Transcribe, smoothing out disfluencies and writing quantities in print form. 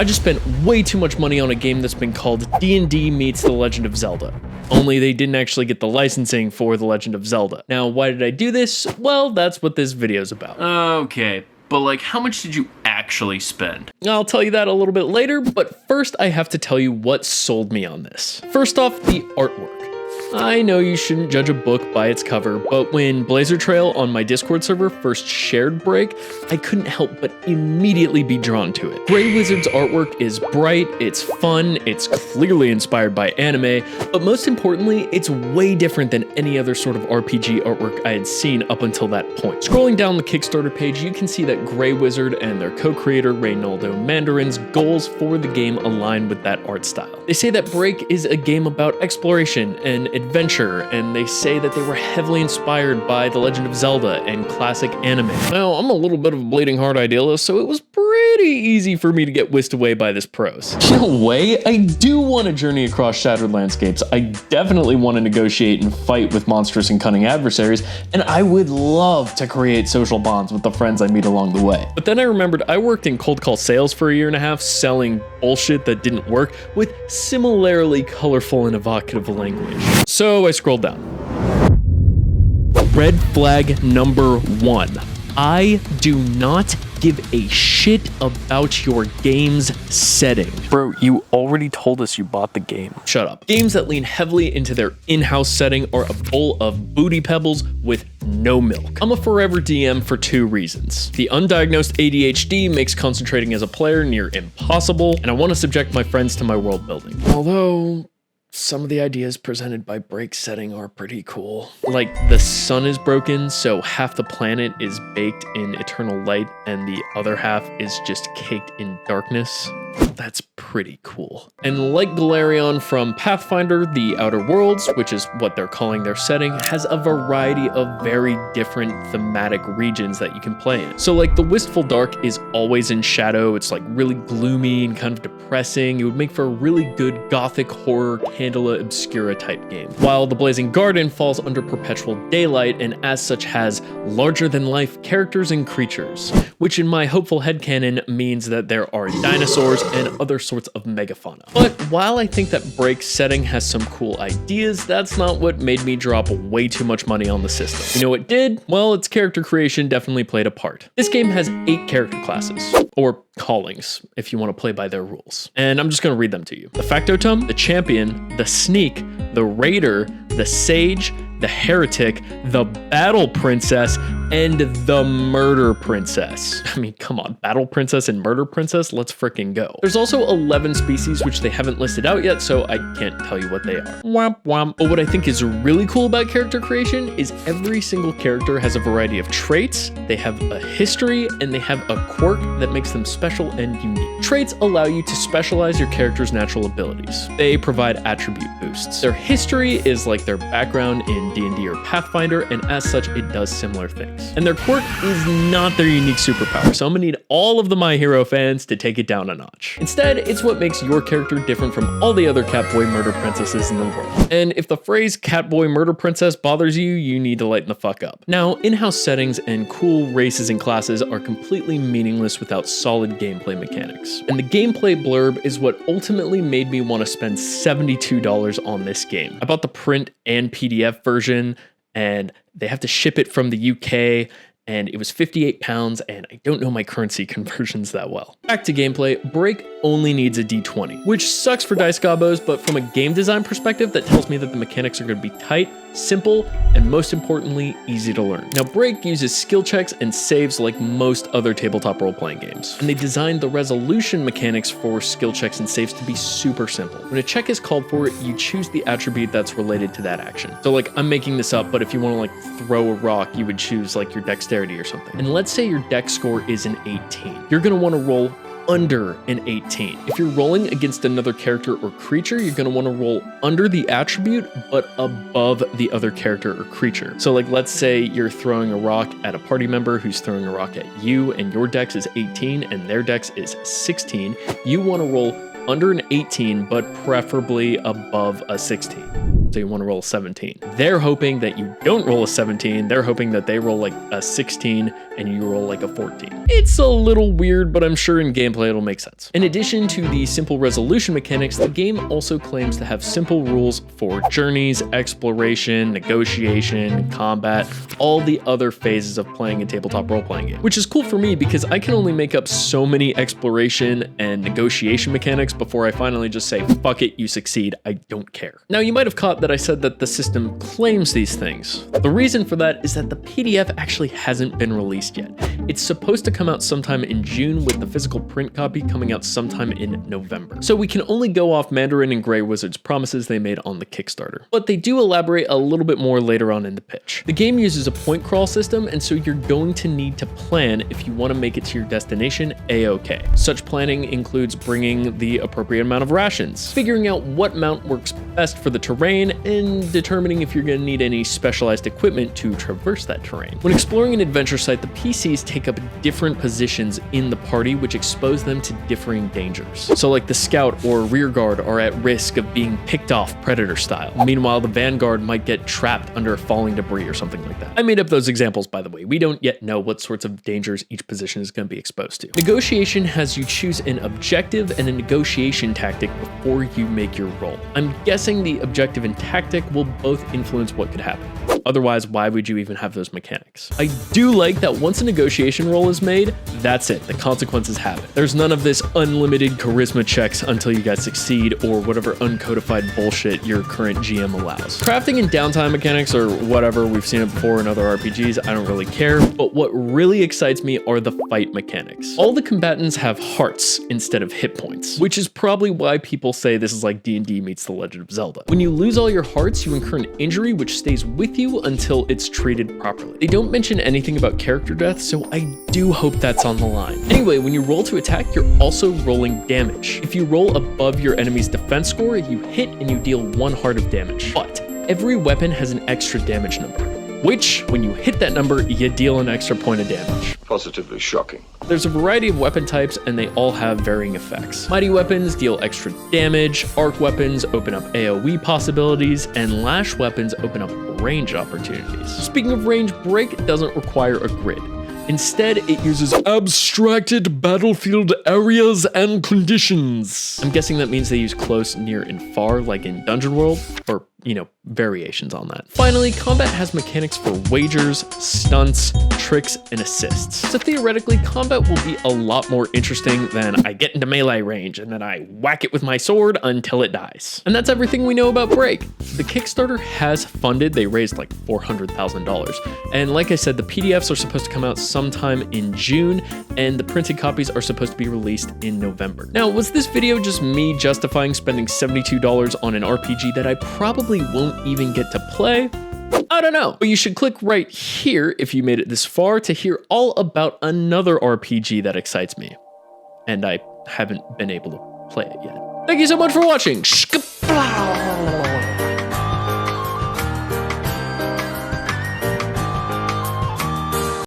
I just spent way too much money on a game that's been called D&D meets The Legend of Zelda. Only they didn't actually get the licensing for The Legend of Zelda. Now, why did I do this? Well, that's what this video's about. Okay, but like, how much did you actually spend? I'll tell you that a little bit later, but first I have to tell you what sold me on this. First off, the artwork. I know you shouldn't judge a book by its cover, but when Blazer Trail on my Discord server first shared Break, I couldn't help but immediately be drawn to it. Grey Wizard's artwork is bright, it's fun, it's clearly inspired by anime, but most importantly, it's way different than any other sort of RPG artwork I had seen up until that point. Scrolling down the Kickstarter page, you can see that Grey Wizard and their co-creator Reynaldo Mandarin's goals for the game align with that art style. They say that Break is a game about exploration and adventure, and they say that they were heavily inspired by The Legend of Zelda and classic anime. Now, I'm a little bit of a bleeding heart idealist, so it was pretty easy for me to get whisked away by this prose. No way, I do want to journey across shattered landscapes. I definitely want to negotiate and fight with monstrous and cunning adversaries, and I would love to create social bonds with the friends I meet along the way. But then I remembered I worked in cold call sales for a year and a half, selling bullshit that didn't work with similarly colorful and evocative language. So I scrolled down. Red flag number 1. I do not give a shit about your game's setting. Bro, you already told us you bought the game. Shut up. Games that lean heavily into their in-house setting are a bowl of booty pebbles with no milk. I'm a forever DM for 2 reasons. The undiagnosed ADHD makes concentrating as a player near impossible, and I want to subject my friends to my world building. Although some of the ideas presented by Break setting are pretty cool. Like, the sun is broken, so half the planet is baked in eternal light and the other half is just caked in darkness. That's pretty cool. And like Galarion from Pathfinder, the Outer Worlds, which is what they're calling their setting, has a variety of very different thematic regions that you can play in. So like the Wistful Dark is always in shadow. It's like really gloomy and kind of depressing. It would make for a really good gothic horror Candela Obscura type game. While the Blazing Garden falls under perpetual daylight and as such has larger than life characters and creatures, which in my hopeful headcanon means that there are dinosaurs and other sorts of megafauna. But while I think that Break's setting has some cool ideas, that's not what made me drop way too much money on the system. You know what did? Well, its character creation definitely played a part. This game has 8 character classes, or callings, if you want to play by their rules. And I'm just going to read them to you. The Factotum, the Champion, the Sneak, the Raider, the Sage, the Heretic, the Battle Princess, and the Murder Princess. I mean, come on, Battle Princess and Murder Princess? Let's frickin' go. There's also 11 species which they haven't listed out yet, so I can't tell you what they are. Womp womp. But what I think is really cool about character creation is every single character has a variety of traits, they have a history, and they have a quirk that makes them special and unique. Traits allow you to specialize your character's natural abilities. They provide attribute boosts. Their history is like their background in D&D or Pathfinder, and as such, it does similar things. And their quirk is not their unique superpower, so I'm gonna need all of the My Hero fans to take it down a notch. Instead, it's what makes your character different from all the other Catboy Murder Princesses in the world. And if the phrase Catboy Murder Princess bothers you, you need to lighten the fuck up. Now, in-house settings and cool races and classes are completely meaningless without solid gameplay mechanics. And the gameplay blurb is what ultimately made me want to spend $72 on this game. I bought the print and PDF version, and they have to ship it from the UK, and it was £58, and I don't know my currency conversions that well. Back to gameplay, Break only needs a D20, which sucks for dice gobbos, but from a game design perspective, that tells me that the mechanics are going to be tight, simple, and most importantly, easy to learn. Now, Break uses skill checks and saves like most other tabletop role-playing games, and they designed the resolution mechanics for skill checks and saves to be super simple. When a check is called for, you choose the attribute that's related to that action. So like, I'm making this up, but if you want to like throw a rock, you would choose like your dexterity or something. And let's say your dex score is an 18. You're going to want to roll under an 18. If you're rolling against another character or creature, you're going to want to roll under the attribute, but above the other character or creature. So like, let's say you're throwing a rock at a party member who's throwing a rock at you, and your dex is 18 and their dex is 16. You want to roll under an 18, but preferably above a 16. so you want to roll a 17. They're hoping that you don't roll a 17. They're hoping that they roll like a 16 and you roll like a 14. It's a little weird, but I'm sure in gameplay it'll make sense. In addition to the simple resolution mechanics, the game also claims to have simple rules for journeys, exploration, negotiation, combat, all the other phases of playing a tabletop role-playing game, which is cool for me because I can only make up so many exploration and negotiation mechanics before I finally just say, fuck it, you succeed, I don't care. Now, you might have caught that I said that the system claims these things. The reason for that is that the PDF actually hasn't been released yet. It's supposed to come out sometime in June, with the physical print copy coming out sometime in November. So we can only go off Mandarin and Grey Wizard's promises they made on the Kickstarter. But they do elaborate a little bit more later on in the pitch. The game uses a point crawl system, and so you're going to need to plan if you want to make it to your destination A-OK. Such planning includes bringing the appropriate amount of rations, figuring out what mount works best for the terrain, and determining if you're going to need any specialized equipment to traverse that terrain. When exploring an adventure site, the PCs take up different positions in the party, which expose them to differing dangers. So like the scout or rear guard are at risk of being picked off predator style. Meanwhile, the vanguard might get trapped under falling debris or something like that. I made up those examples, by the way. We don't yet know what sorts of dangers each position is going to be exposed to. Negotiation has you choose an objective and a negotiation tactic before you make your roll. I'm guessing the objective and tactic will both influence what could happen. Otherwise, why would you even have those mechanics? I do like that once a negotiation roll is made, that's it. The consequences happen. There's none of this unlimited charisma checks until you guys succeed or whatever uncodified bullshit your current GM allows. Crafting and downtime mechanics or whatever, we've seen it before in other RPGs, I don't really care, but what really excites me are the fight mechanics. All the combatants have hearts instead of hit points, which is probably why people say this is like D&D meets The Legend of Zelda. When you lose all your hearts, you incur an injury which stays with you until it's treated properly. They don't mention anything about character death, so I do hope that's on the line. Anyway, when you roll to attack, you're also rolling damage. If you roll above your enemy's defense score, you hit and you deal 1 heart of damage. But every weapon has an extra damage number, which, when you hit that number, you deal an extra point of damage. Positively shocking. There's a variety of weapon types, and they all have varying effects. Mighty weapons deal extra damage, arc weapons open up AoE possibilities, and lash weapons open up range opportunities. Speaking of range, Break doesn't require a grid. Instead, it uses abstracted battlefield areas and conditions. I'm guessing that means they use close, near, and far, like in Dungeon World, or, you know, variations on that. Finally, combat has mechanics for wagers, stunts, tricks, and assists. So theoretically, combat will be a lot more interesting than I get into melee range and then I whack it with my sword until it dies. And that's everything we know about Break. The Kickstarter has funded, they raised like $400,000. And like I said, the PDFs are supposed to come out sometime in June, and the printed copies are supposed to be released in November. Now, was this video just me justifying spending $72 on an RPG that I probably won't even get to play? I don't know, but you should click right here if you made it this far to hear all about another RPG that excites me, and I haven't been able to play it yet. Thank you so much for watching.